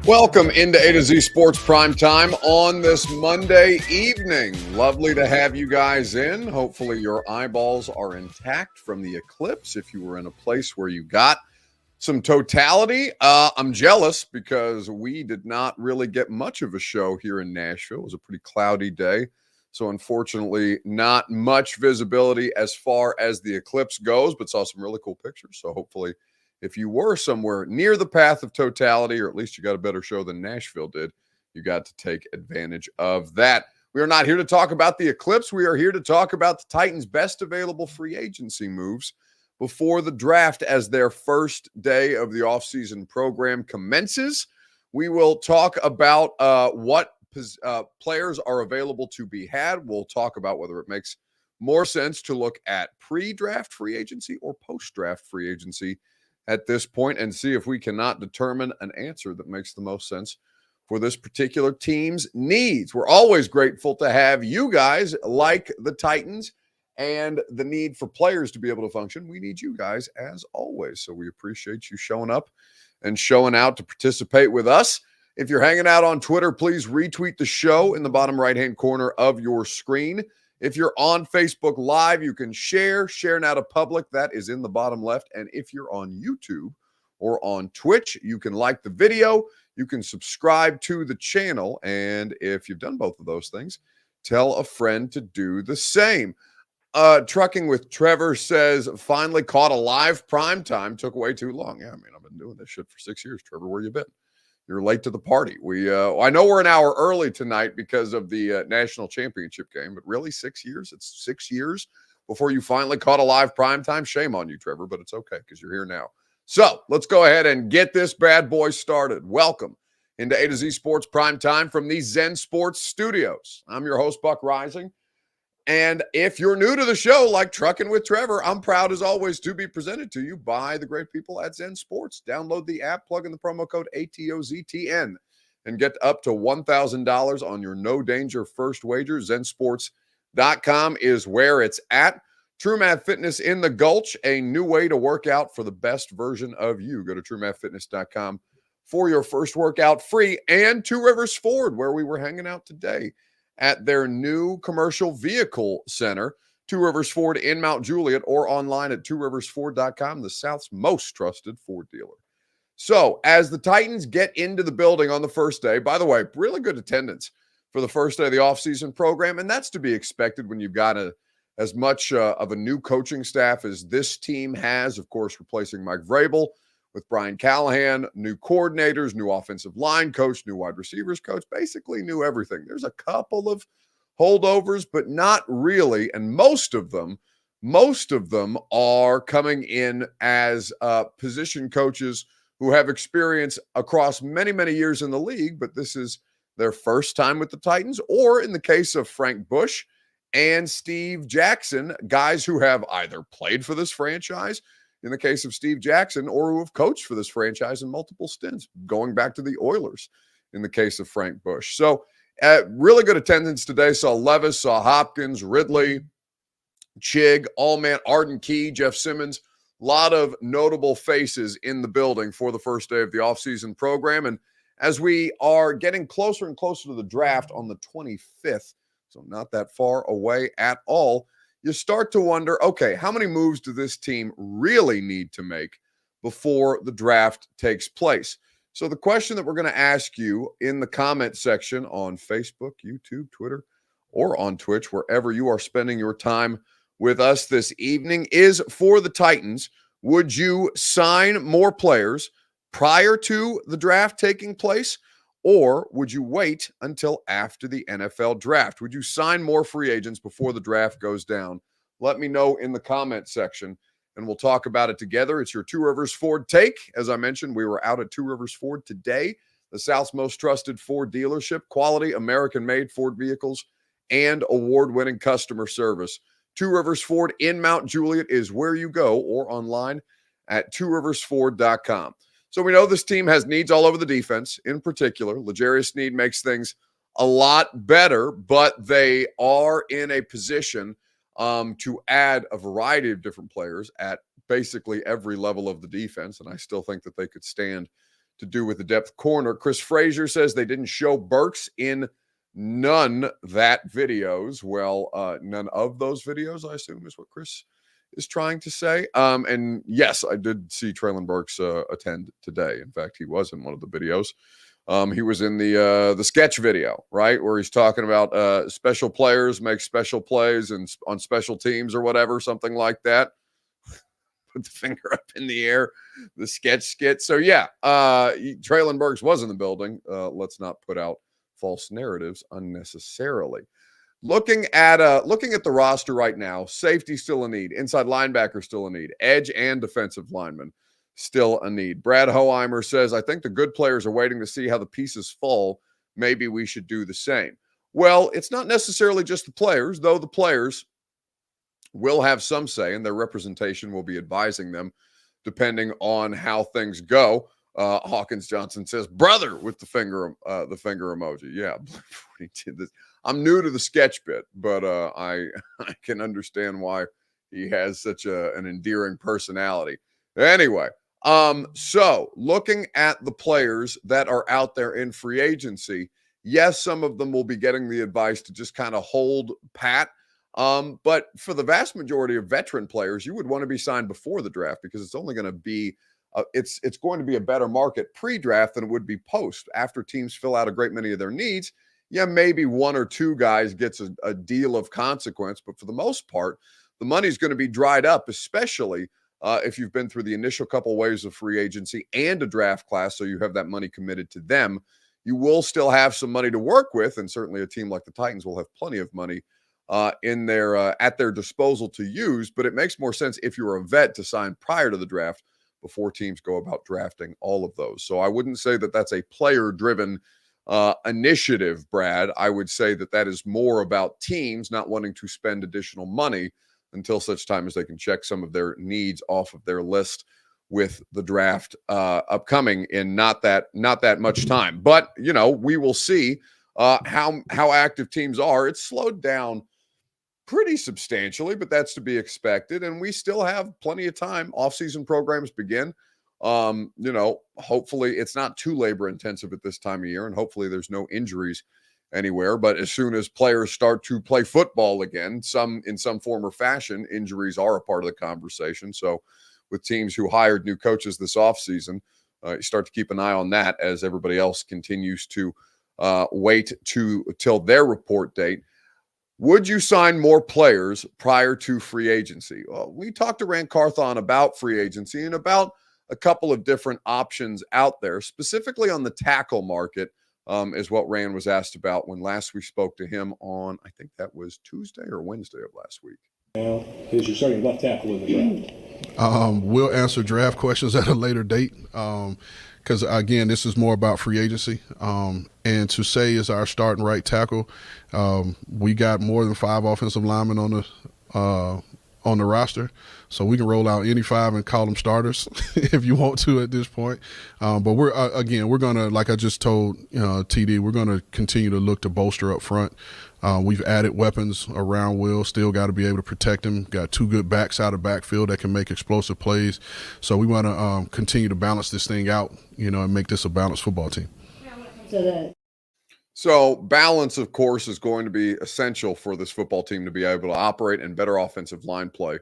Welcome into A to Z Sports Prime Time on this Monday evening. Lovely to have you guys in. Hopefully your eyeballs are intact from the eclipse. If you were in a place where you got some totality, I'm jealous because we did not really get much of a show here in Nashville. It was a pretty cloudy day. So unfortunately, not much visibility as far as the eclipse goes, but saw some really cool pictures. So hopefully, if you were somewhere near the path of totality, or at least you got a better show than Nashville did, you got to take advantage of that. We are not here to talk about the eclipse. We are here to talk about the Titans' best available free agency moves before the draft as their first day of the offseason program commences. We will talk about what players are available to be had. We'll talk about whether it makes more sense to look at pre-draft free agency or post-draft free agency at this point and see if we cannot determine an answer that makes the most sense for this particular team's needs. We're always grateful to have you guys like the Titans and the need for players to be able to function. We need you guys as always. So we appreciate you showing up and showing out to participate with us. If you're hanging out on Twitter, please retweet the show in the bottom right-hand corner of your screen. If you're on Facebook Live, you can share now to public. That is in the bottom left. And if you're on YouTube or on Twitch, you can like the video. You can subscribe to the channel. And if you've done both of those things, tell a friend to do the same. Trucking with Trevor says, finally caught a live prime time. Took way too long. Yeah, I mean, I've been doing this shit for 6 years. Trevor, where you been? You're late to the party. I know we're an hour early tonight because of the national championship game, but really 6 years? It's 6 years before you finally caught a live primetime? Shame on you, Trevor, but it's okay because you're here now. So let's go ahead and get this bad boy started. Welcome into A to Z Sports Primetime from the Zen Sports Studios. I'm your host, Buck Rising. And if you're new to the show, like Trucking with Trevor, I'm proud as always to be presented to you by the great people at Zen Sports. Download the app, plug in the promo code ATOZTN, and get up to $1,000 on your no danger first wager. ZenSports.com is where it's at. True Math Fitness in the Gulch, a new way to work out for the best version of you. Go to TrueMathFitness.com for your first workout free. And Two Rivers Ford, where we were hanging out today at their new commercial vehicle center, Two Rivers Ford in Mount Juliet, or online at tworiversford.com, the South's most trusted Ford dealer. So as the Titans get into the building on the first day, by the way, really good attendance for the first day of the offseason program, and that's to be expected when you've got as much of a new coaching staff as this team has, of course, replacing Mike Vrabel with Brian Callahan, new coordinators, new offensive line coach, new wide receivers coach, basically new everything. There's a couple of holdovers, but not really. And most of them are coming in as position coaches who have experience across many, many years in the league, but this is their first time with the Titans, or in the case of Frank Bush and Steve Jackson, guys who have either played for this franchise, in the case of Steve Jackson, or who have coached for this franchise in multiple stints, going back to the Oilers in the case of Frank Bush. So really good attendance today. Saw Levis, saw Hopkins, Ridley, Chig, Allman, Arden Key, Jeff Simmons. A lot of notable faces in the building for the first day of the offseason program. And as we are getting closer and closer to the draft on the 25th, so not that far away at all, you start to wonder, okay, how many moves do this team really need to make before the draft takes place? So the question that we're going to ask you in the comment section on Facebook, YouTube, Twitter, or on Twitch, wherever you are spending your time with us this evening, is for the Titans, would you sign more players prior to the draft taking place? Or would you wait until after the NFL draft? Would you sign more free agents before the draft goes down? Let me know in the comment section, and we'll talk about it together. It's your Two Rivers Ford take. As I mentioned, we were out at Two Rivers Ford today, the South's most trusted Ford dealership, quality American-made Ford vehicles, and award-winning customer service. Two Rivers Ford in Mount Juliet is where you go, or online at tworiversford.com. So we know this team has needs all over the defense. In particular, L'Jarius Sneed makes things a lot better, but they are in a position to add a variety of different players at basically every level of the defense, and I still think that they could stand to do with the depth corner. Chris Frazier says they didn't show Burks in none that videos. Well, none of those videos, I assume, is what Chris is trying to say. And yes, I did see Trayon Burks attend today. In fact, he was in one of the videos. He was in the sketch video, right, where he's talking about special players make special plays and on special teams or whatever, something like that. Put the finger up in the air, the sketch skit. So yeah, Trayon Burks was in the building. Let's not put out false narratives unnecessarily. Looking at the roster right now, safety still a need, inside linebacker still a need, edge and defensive lineman still a need. Brad Hoheimer says, I think the good players are waiting to see how the pieces fall. Maybe we should do the same. Well, it's not necessarily just the players, though the players will have some say, and their representation will be advising them depending on how things go. Hawkins Johnson says, brother, with the finger emoji. Yeah, he did this. I'm new to the sketch bit, but I can understand why he has such an endearing personality. Anyway, so looking at the players that are out there in free agency, yes, some of them will be getting the advice to just kind of hold pat. But for the vast majority of veteran players, you would want to be signed before the draft because it's only going to be it's going to be a better market pre-draft than it would be post. After teams fill out a great many of their needs, yeah, maybe one or two guys gets a deal of consequence, but for the most part, the money's going to be dried up, especially if you've been through the initial couple waves of free agency and a draft class, so you have that money committed to them. You will still have some money to work with, and certainly a team like the Titans will have plenty of money in their at their disposal to use. But it makes more sense if you're a vet to sign prior to the draft before teams go about drafting all of those. So I wouldn't say that that's a player-driven initiative, Brad. I would say that that is more about teams not wanting to spend additional money until such time as they can check some of their needs off of their list with the draft upcoming in not that much time. But we will see how active teams are. It's slowed down pretty substantially, but that's to be expected. And we still have plenty of time. Off-season programs begin. Hopefully it's not too labor intensive at this time of year, and hopefully there's no injuries anywhere. But as soon as players start to play football again, in some form or fashion, injuries are a part of the conversation. So with teams who hired new coaches this offseason, you start to keep an eye on that as everybody else continues to wait till their report date. Would you sign more players prior to free agency? Well, we talked to Rand Carthon about free agency and about a couple of different options out there, specifically on the tackle market, is what Rand was asked about when last we spoke to him on, I think that was Tuesday or Wednesday of last week. Now, who's your starting left tackle in the draft? We'll answer draft questions at a later date because, again, this is more about free agency. And to say is our starting right tackle, we got more than 5 offensive linemen on the roster, so we can roll out any 5 and call them starters if you want to at this point. But we're going to, like I just told TD, we're going to continue to look to bolster up front. We've added weapons around Will, still got to be able to protect him. Got 2 good backs out of backfield that can make explosive plays. So we want to continue to balance this thing out, and make this a balanced football team. So balance, of course, is going to be essential for this football team to be able to operate, and better offensive line play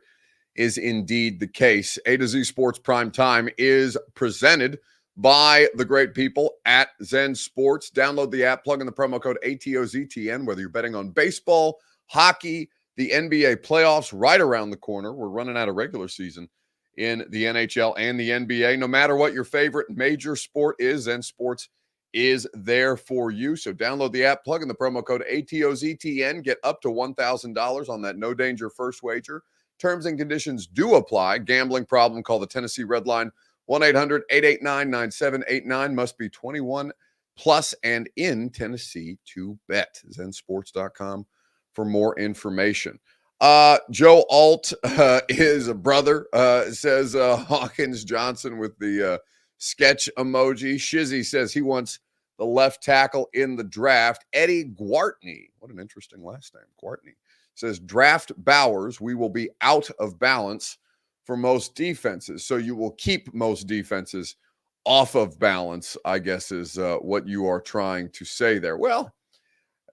is indeed the case. A to Z Sports Prime Time is presented by the great people at Zen Sports. Download the app, plug in the promo code ATOZTN, whether you're betting on baseball, hockey, the NBA playoffs right around the corner. We're running out of regular season in the NHL and the NBA. No matter what your favorite major sport is, Zen Sports is there for you. So download the app, plug in the promo code ATOZTN, get up to $1,000 on that no danger first wager. Terms and conditions do apply. Gambling problem, call the Tennessee Red Line, 1-800-889-9789. Must be 21 plus and in Tennessee to bet. Zensports.com for more information. Joe Alt, his brother, says Hawkins Johnson with the sketch emoji. Shizzy says he wants the left tackle in the draft. Eddie Gwartney, what an interesting last name, Gwartney, says draft Bowers. We will be out of balance for most defenses. So you will keep most defenses off of balance, I guess, is what you are trying to say there. Well,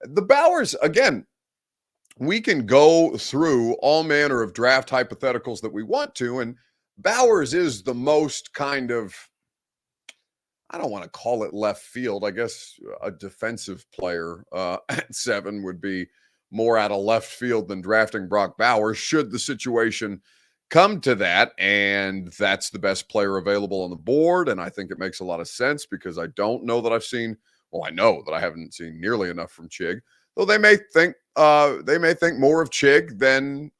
the Bowers, again, we can go through all manner of draft hypotheticals that we want to, and Bowers is the most kind of, I don't want to call it left field. I guess a defensive player at 7 would be more out of left field than drafting Brock Bowers, should the situation come to that. And that's the best player available on the board. And I think it makes a lot of sense because I don't know that I've seen, well, I know that I haven't seen nearly enough from Chig. Though they may think more of Chig than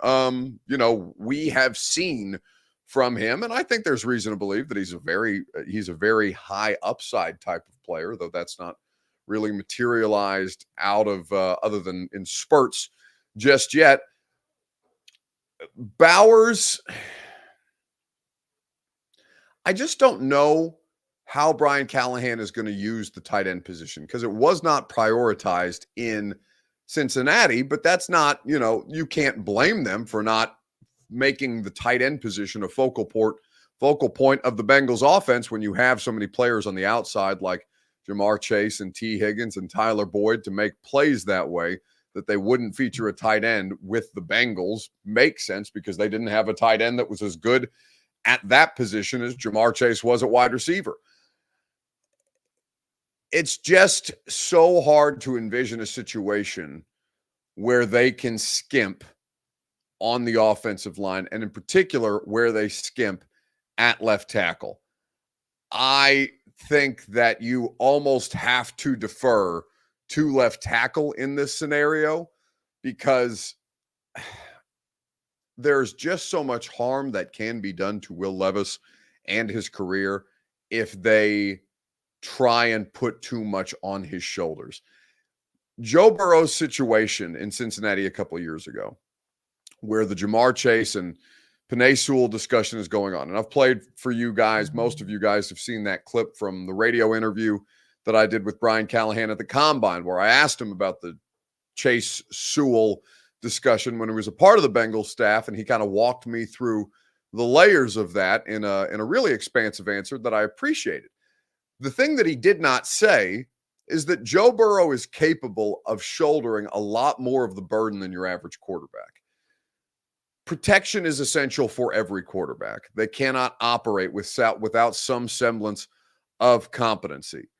we have seen from him, and I think there's reason to believe that he's a very high upside type of player, though that's not really materialized out of other than in spurts just yet. Bowers, I just don't know how Brian Callahan is going to use the tight end position because it was not prioritized in Cincinnati, but that's not, you can't blame them for not making the tight end position a focal point of the Bengals offense when you have so many players on the outside like Jamar Chase and T. Higgins and Tyler Boyd to make plays that way. That they wouldn't feature a tight end with the Bengals makes sense because they didn't have a tight end that was as good at that position as Jamar Chase was at wide receiver. It's just so hard to envision a situation where they can skimp on the offensive line, and in particular, where they skimp at left tackle. I think that you almost have to defer to left tackle in this scenario because there's just so much harm that can be done to Will Levis and his career if they try and put too much on his shoulders. Joe Burrow's situation in Cincinnati a couple of years ago, where the Jamar Chase and Penei Sewell discussion is going on. And I've played for you guys. Most of you guys have seen that clip from the radio interview that I did with Brian Callahan at the Combine, where I asked him about the Chase Sewell discussion when he was a part of the Bengals staff, and he kind of walked me through the layers of that in a really expansive answer that I appreciated. The thing that he did not say is that Joe Burrow is capable of shouldering a lot more of the burden than your average quarterback. Protection is essential for every quarterback. They cannot operate without some semblance of competency.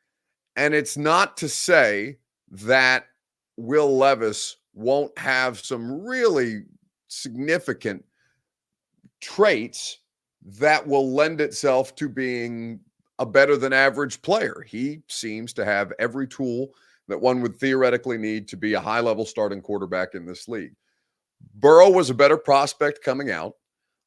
And it's not to say that Will Levis won't have some really significant traits that will lend itself to being a better than average player. He seems to have every tool that one would theoretically need to be a high-level starting quarterback in this league. Burrow was a better prospect coming out.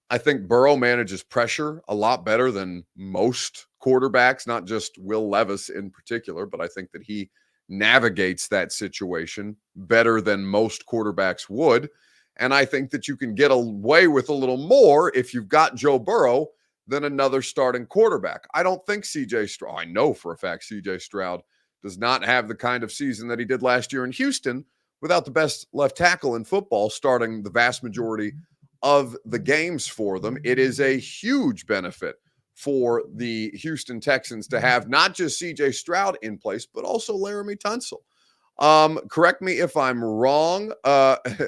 I think Burrow manages pressure a lot better than most quarterbacks, not just Will Levis in particular, but I think that he navigates that situation better than most quarterbacks would. And I think that you can get away with a little more if you've got Joe Burrow than another starting quarterback. I don't think C.J. Stroud, I know for a fact C.J. Stroud does not have the kind of season that he did last year in Houston without the best left tackle in football starting the vast majority of the games for them. It is a huge benefit for the Houston Texans to have not just C.J. Stroud in place, but also Laramie Tunsil. Correct me if I'm wrong,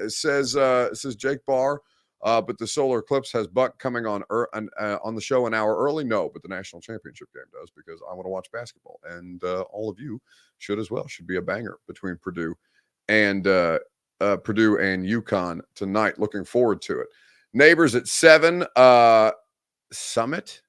says Jake Barr, but the solar eclipse has Buck coming on the show an hour early. No, but the national championship game does because I want to watch basketball, and all of you should as well. Should be a banger between Purdue and UConn tonight. Looking forward to it. Neighbors at 7. Summit.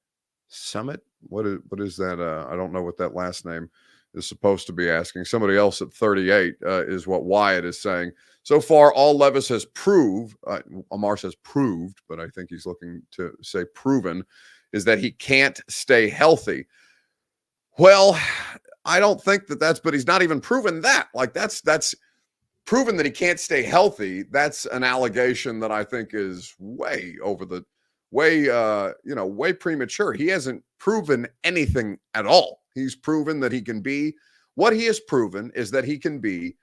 What is that? I don't know what that last name is supposed to be asking. Somebody else at 38 is what Wyatt is saying. So far, all Levis has proved, Amar says proved, but I think he's looking to say proven, is that he can't stay healthy. Well, I don't think that's, but he's not even proven that. Like that's proven that he can't stay healthy. That's an allegation that I think is way premature. He hasn't proven anything at all. He's proven that he can be, what he has proven is that he can be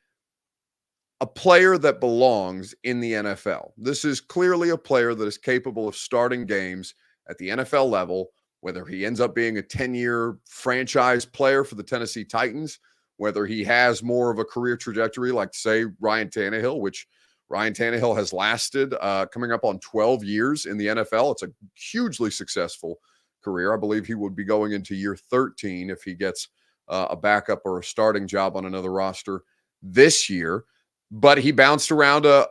a player that belongs in the NFL. This is clearly a player that is capable of starting games at the NFL level, whether he ends up being a 10-year franchise player for the Tennessee Titans, whether he has more of a career trajectory like, say, Ryan Tannehill, which Ryan Tannehill has lasted coming up on 12 years in the NFL. It's a hugely successful career. I believe he would be going into year 13 if he gets a backup or a starting job on another roster this year. But he bounced around a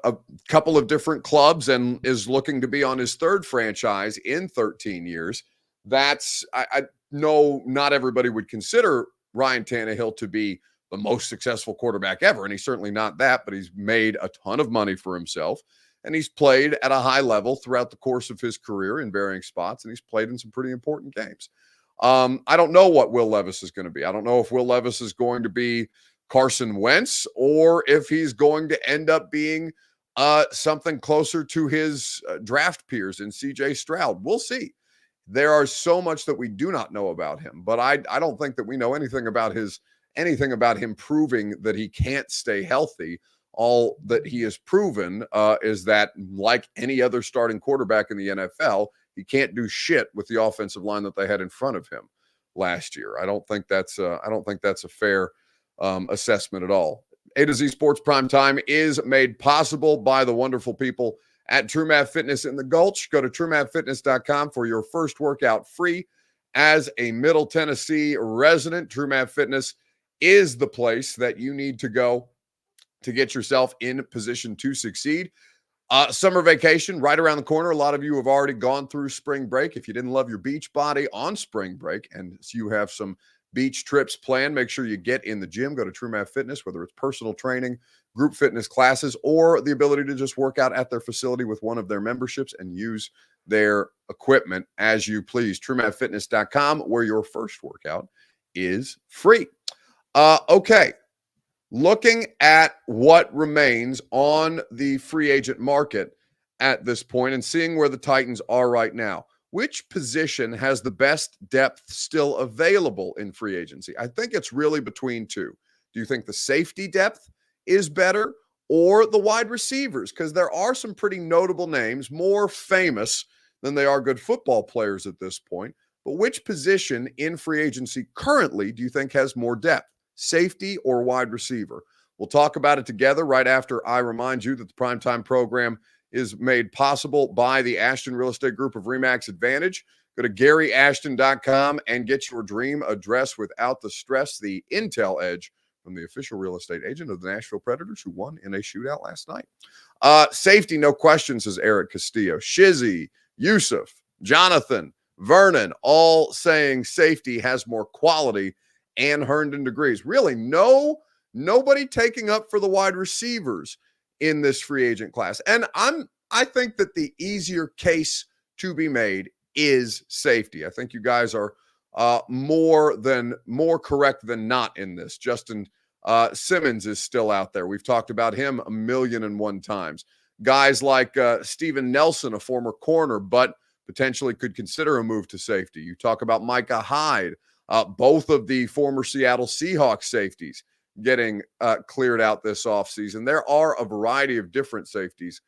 couple of different clubs and is looking to be on his third franchise in 13 years. I know not everybody would consider Ryan Tannehill to be the most successful quarterback ever, and he's certainly not that, but he's made a ton of money for himself, and he's played at a high level throughout the course of his career in varying spots, and he's played in some pretty important games. I don't know what Will Levis is going to be. I don't know if Will Levis is going to be Carson Wentz or if he's going to end up being something closer to his draft peers in C.J. Stroud. We'll see. There are so much that we do not know about him, but I don't think that we know anything about him proving that he can't stay healthy. All that he has proven is that, like any other starting quarterback in the NFL, he can't do shit with the offensive line that they had in front of him last year. I don't think that's a fair assessment at all. A to Z Sports Prime Time is made possible by the wonderful people at True Math Fitness in the Gulch. Go to TrueMathFitness.com for your first workout free. As a Middle Tennessee resident, True Math Fitness is the place that you need to go to get yourself in position to succeed. Summer vacation right around the corner. A lot of you have already gone through spring break. If you didn't love your beach body on spring break and you have some beach trips planned, make sure you get in the gym. Go to True Math Fitness, whether it's personal training, group fitness classes, or the ability to just work out at their facility with one of their memberships and use their equipment as you please. TrueMathFitness.com, where your first workout is free. Okay. Looking at what remains on the free agent market at this point and seeing where the Titans are right now, which position has the best depth still available in free agency? I think it's really between two. Do you think the safety depth is better or the wide receivers? Because there are some pretty notable names, more famous than they are good football players at this point. But which position in free agency currently do you think has more depth? Safety or wide receiver? We'll talk about it together right after I remind you that the Primetime program is made possible by the Ashton Real Estate Group of RE/MAX Advantage. Go to GaryAshton.com and get your dream address without the stress, the Intel Edge from the official real estate agent of the Nashville Predators, who won in a shootout last night. Safety, no question, says Eric Castillo. Shizzy, Yusuf, Jonathan, Vernon, all saying safety has more quality and Herndon degrees. Really, nobody taking up for the wide receivers in this free agent class. And I think that the easier case to be made is safety. I think you guys are more correct than not in this. Justin Simmons is still out there. We've talked about him 1,000,001 times. Guys like Steven Nelson, a former corner, but potentially could consider a move to safety. You talk about Micah Hyde. Both of the former Seattle Seahawks safeties getting cleared out this offseason. There are a variety of different safeties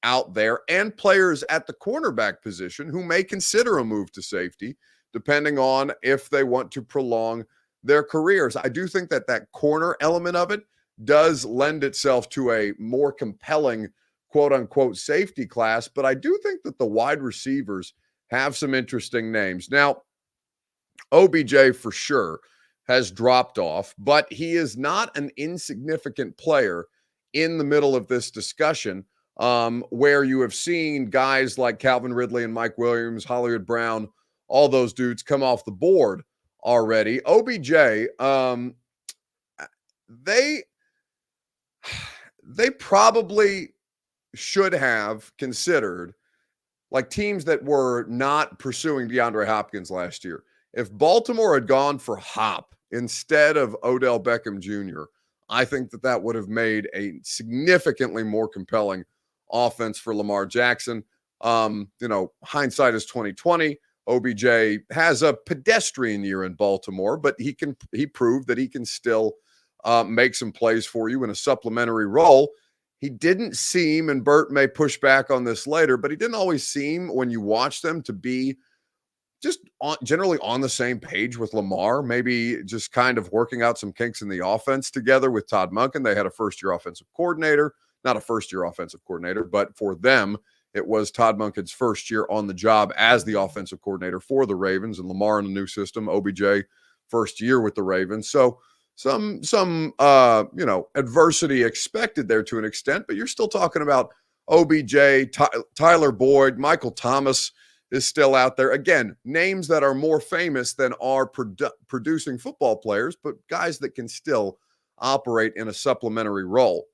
out there and players at the cornerback position who may consider a move to safety, depending on if they want to prolong their careers. I do think that corner element of it does lend itself to a more compelling quote-unquote safety class, but I do think that the wide receivers have some interesting names. Now, OBJ for sure has dropped off, but he is not an insignificant player in the middle of this discussion, where you have seen guys like Calvin Ridley and Mike Williams, Hollywood Brown, all those dudes come off the board already. OBJ, they probably should have considered, like teams that were not pursuing DeAndre Hopkins last year. If Baltimore had gone for Hop instead of Odell Beckham Jr., I think that would have made a significantly more compelling offense for Lamar Jackson. Hindsight is 2020. OBJ has a pedestrian year in Baltimore, but he proved that he can still make some plays for you in a supplementary role. he didn't seem, and Bert may push back on this later, but he didn't always seem, when you watch them, to be just generally on the same page with Lamar, maybe just kind of working out some kinks in the offense together with Todd Monken. They had a first-year offensive coordinator, not a first-year offensive coordinator, but for them, it was Todd Monken's first year on the job as the offensive coordinator for the Ravens, and Lamar in a new system, OBJ first year with the Ravens. So some adversity expected there to an extent, but you're still talking about OBJ, Tyler Boyd, Michael Thomas is still out there. Again, names that are more famous than are producing football players, but guys that can still operate in a supplementary role.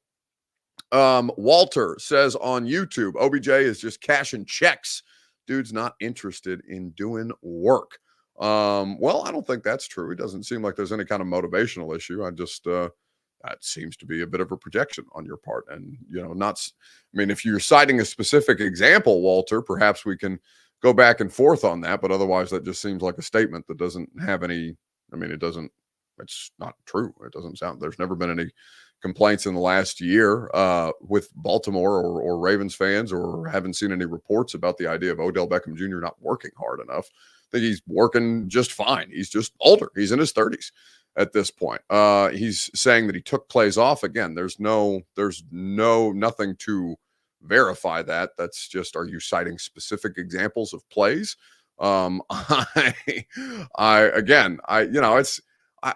Walter says on YouTube, OBJ is just cashing checks. Dude's not interested in doing work. Well, I don't think that's true. It doesn't seem like there's any kind of motivational issue. That seems to be a bit of a projection on your part. And, if you're citing a specific example, Walter, perhaps we can go back and forth on that. But otherwise, that just seems like a statement that doesn't have any, it's not true. It doesn't sound, there's never been any complaints in the last year with Baltimore or Ravens fans, or haven't seen any reports about the idea of Odell Beckham Jr. not working hard enough. I think he's working just fine. He's just older. He's in his 30s at this point. He's saying that he took plays off. Again, there's nothing to verify that. That's just, are you citing specific examples of plays? I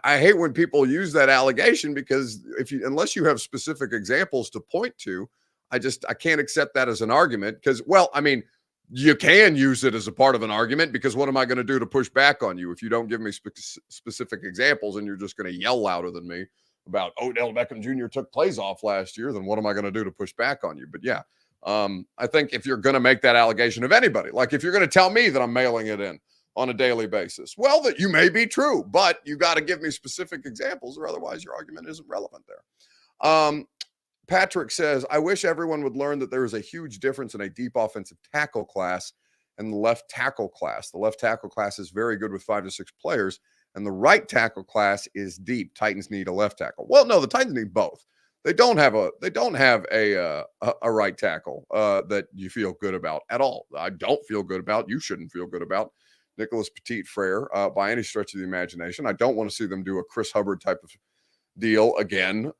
hate when people use that allegation, because unless you have specific examples to point to, I can't accept that as an argument, because, you can use it as a part of an argument, because what am I going to do to push back on you if you don't give me specific examples and you're just going to yell louder than me about Odell Beckham Jr. took plays off last year? Then what am I going to do to push back on you? But yeah, I think if you're going to make that allegation of anybody, like if you're going to tell me that I'm mailing it in on a daily basis, well, that you may be true, but you got to give me specific examples, or otherwise your argument isn't relevant there. Patrick says, I wish everyone would learn that there is a huge difference in a deep offensive tackle class and the left tackle class. The left tackle class is very good with 5 to 6 players, and the right tackle class is deep. Titans need a left tackle. Well, no, the Titans need both. They don't have a right tackle that you feel good about at all. I don't feel good about. You shouldn't feel good about Nicholas Petit-Frere by any stretch of the imagination. I don't want to see them do a Chris Hubbard type of deal again.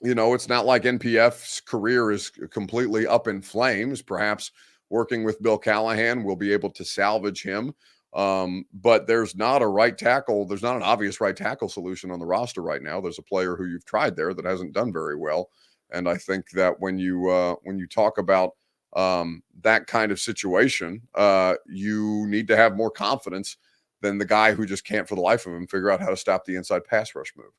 It's not like NPF's career is completely up in flames. Perhaps working with Bill Callahan will be able to salvage him. But there's not a right tackle. There's not an obvious right tackle solution on the roster right now. There's a player who you've tried there that hasn't done very well. And I think that when you talk about that kind of situation, you need to have more confidence than the guy who just can't for the life of him figure out how to stop the inside pass rush move.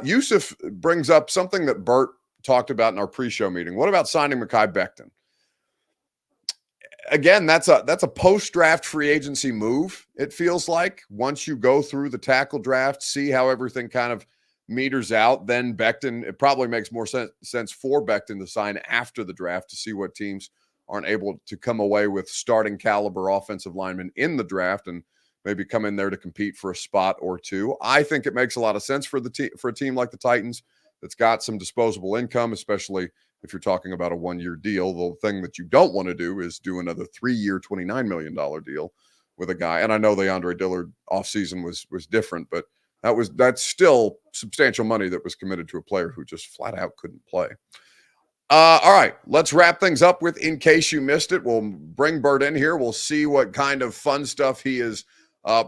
Yusuf brings up something that Bert talked about in our pre-show meeting. What about signing Mekhi Becton? Again, that's a post-draft free agency move, it feels like. Once you go through the tackle draft, see how everything kind of meters out, then Becton, it probably makes more sense for Becton to sign after the draft to see what teams aren't able to come away with starting caliber offensive linemen in the draft and maybe come in there to compete for a spot or two. I think it makes a lot of sense for a team like the Titans that's got some disposable income, especially if you're talking about a 1-year deal. The thing that you don't want to do is do another 3-year, $29 million deal with a guy. And I know the Andre Dillard offseason was different, but that's still substantial money that was committed to a player who just flat out couldn't play. All right, let's wrap things up with In Case You Missed It. We'll bring Bert in here. We'll see what kind of fun stuff he is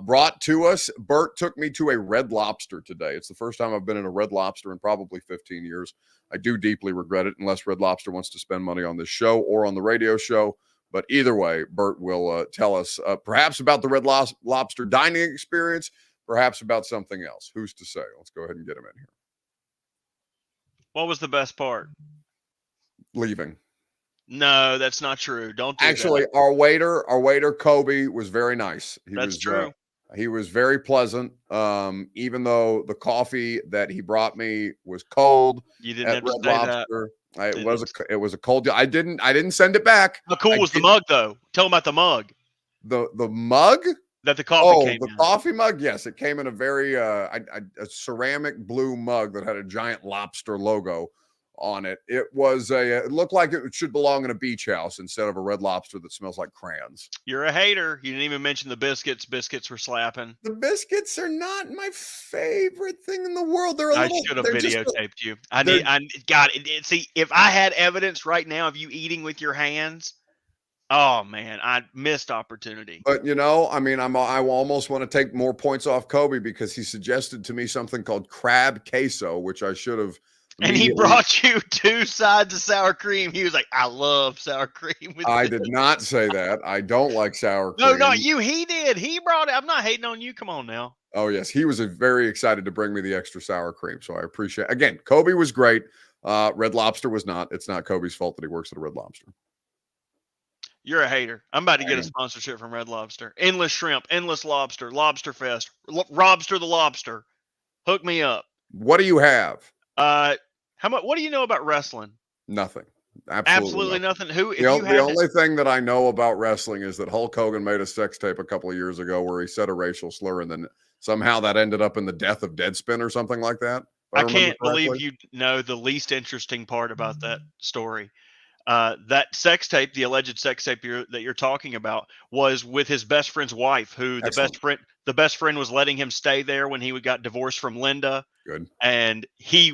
brought to us. Bert took me to a Red Lobster today. It's the first time I've been in a Red Lobster in probably 15 years. I do deeply regret it, unless Red Lobster wants to spend money on this show or on the radio show. But either way, Bert will tell us perhaps about the Red Lobster dining experience, perhaps about something else. Who's to say? Let's go ahead and get him in here. What was the best part? Leaving. No, that's not true. Don't do Actually, that. our waiter, Kobe, was very nice. That's true. He was very pleasant. Even though the coffee that he brought me was cold. You didn't have to say Lobster, it was a cold deal. I didn't send it back. How cool was the mug, though? Tell them about the mug. The mug? That the coffee came in. Coffee mug? Yes, it came in a very a ceramic blue mug that had a giant lobster logo on it. It was it looked like it should belong in a beach house instead of a Red Lobster that smells like crayons. You're a hater. You didn't even mention the biscuits. Biscuits were slapping. The biscuits are not my favorite thing in the world. They're I should have videotaped you. See, if I had evidence right now of you eating with your hands, oh man, I missed opportunity. But I almost want to take more points off Kobe because he suggested to me something called crab queso, which I should have. And he brought you 2 sides of sour cream. He was like, I love sour cream. I did not say that. I don't like sour cream. No, not you. He did. He brought it. I'm not hating on you. Come on now. Oh, yes. He was very excited to bring me the extra sour cream. So I appreciate it. Again, Kobe was great. Red Lobster was not. It's not Kobe's fault that he works at a Red Lobster. You're a hater. I'm about to get a sponsorship from Red Lobster. Endless Shrimp, Endless Lobster, Lobster Fest, Robster the Lobster. Hook me up. What do you have? How much? What do you know about wrestling? Nothing. Absolutely nothing. The only thing that I know about wrestling is that Hulk Hogan made a sex tape a couple of years ago where he said a racial slur, and then somehow that ended up in the death of Deadspin or something like that. I can't believe you know the least interesting part about that story. That sex tape, the alleged sex tape that you're talking about, was with his best friend's wife, who the best friend was letting him stay there when he got divorced from Linda. Good. And they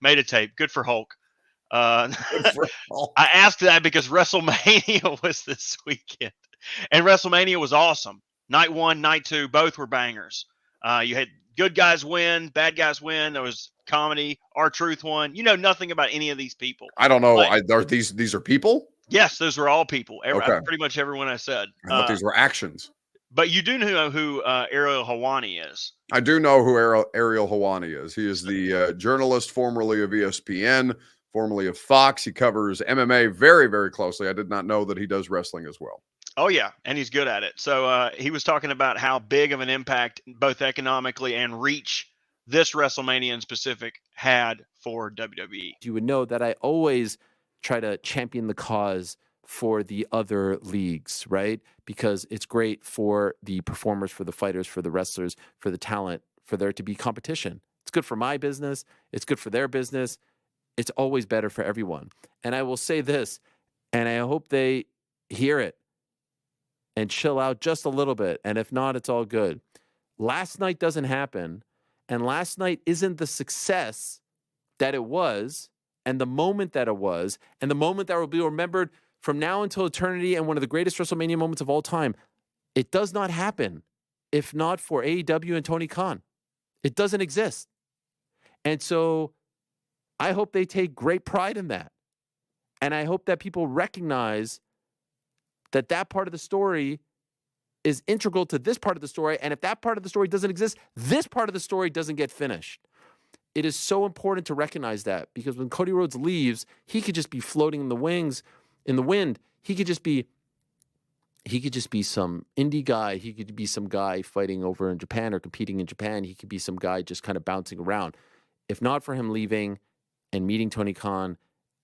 made a tape. Good for Hulk. I asked that because WrestleMania was this weekend, and WrestleMania was awesome. Night 1, night 2, both were bangers. You had good guys win, bad guys win. There was comedy. R-Truth won. You know nothing about any of these people. I don't know. These are people? Yes, those were all people. Pretty much everyone I said. I thought these were actions. But you do know who Ariel Helwani is. I do know who Ariel Helwani is. He is the journalist formerly of ESPN, formerly of Fox. He covers MMA very, very closely. I did not know that he does wrestling as well. Oh, yeah, and he's good at it. So he was talking about how big of an impact, both economically and reach, this WrestleMania in specific had for WWE. You would know that I always try to champion the cause for the other leagues, right? Because it's great for the performers, for the fighters, for the wrestlers, for the talent, for there to be competition. It's good for my business. It's good for their business. It's always better for everyone. And I will say this, and I hope they hear it and chill out just a little bit. And if not, it's all good. Last night doesn't happen. And last night isn't the success that it was, and the moment that it was, and the moment that will be remembered from now until eternity, and one of the greatest WrestleMania moments of all time. It does not happen if not for AEW and Tony Khan. It doesn't exist. And so I hope they take great pride in that. And I hope that people recognize that that part of the story is integral to this part of the story. And if that part of the story doesn't exist, this part of the story doesn't get finished. It is so important to recognize that, because when Cody Rhodes leaves, he could just be floating in the wind. He could just be some indie guy. He could be some guy fighting over in Japan or competing in Japan. He could be some guy just kind of bouncing around. If not for him leaving and meeting Tony Khan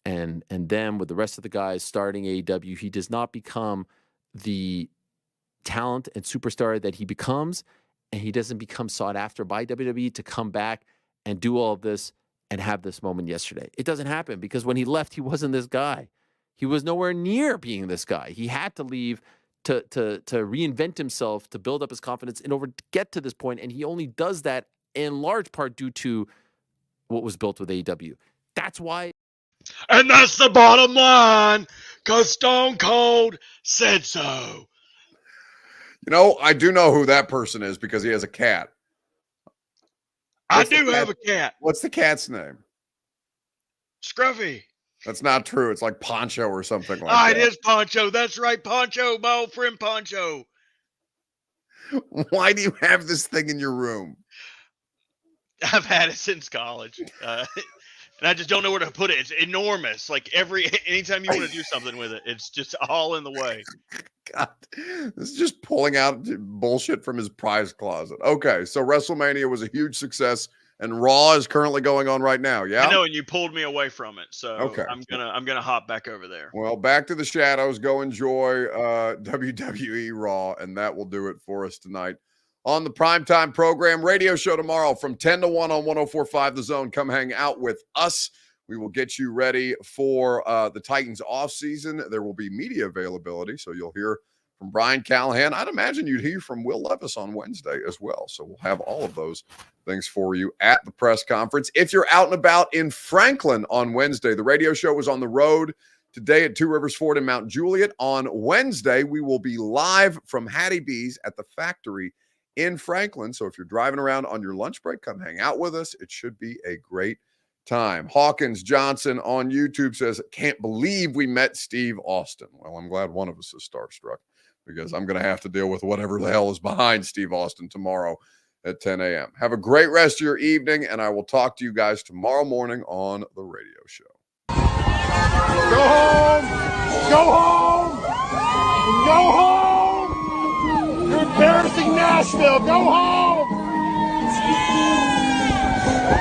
and them with the rest of the guys starting AEW, he does not become the talent and superstar that he becomes, and he doesn't become sought after by WWE to come back and do all of this and have this moment yesterday. It doesn't happen, because when he left, he wasn't this guy. He was nowhere near being this guy. He had to leave to reinvent himself, to build up his confidence in order to get to this point, and he only does that in large part due to what was built with AEW. That's why. And that's the bottom line, because Stone Cold said so. You know, I do know who that person is because he has a cat. I do have a cat. What's the cat's name? Scruffy. That's not true. It's like Poncho or something like that. It is Poncho. That's right, Poncho, my old friend Poncho. Why do you have this thing in your room? I've had it since college. And I just don't know where to put it. It's enormous. Like anytime you want to do something with it, it's just all in the way. God, this is just pulling out bullshit from his prize closet. Okay, so WrestleMania was a huge success, and Raw is currently going on right now. Yeah, I know, and you pulled me away from it, so okay. I'm gonna hop back over there. Well, back to the shadows. Go enjoy WWE Raw, and that will do it for us tonight on the Primetime Program. Radio show tomorrow from 10 to 1 on 104.5 The Zone. Come hang out with us. We will get you ready for the Titans offseason. There will be media availability, so you'll hear from Brian Callahan. I'd imagine you'd hear from Will Levis on Wednesday as well. So we'll have all of those things for you at the press conference. If you're out and about in Franklin on Wednesday, the radio show was on the road today at Two Rivers Ford in Mount Juliet. On Wednesday, we will be live from Hattie B's at the factory in Franklin. So if you're driving around on your lunch break, come hang out with us. It should be a great time. Hawkins Johnson on YouTube says, can't believe we met Steve Austin. Well, I'm glad one of us is starstruck, because I'm going to have to deal with whatever the hell is behind Steve Austin tomorrow at 10 a.m. Have a great rest of your evening, and I will talk to you guys tomorrow morning on the radio show. Go home! Go home! Go home! You're embarrassing Nashville! Go home!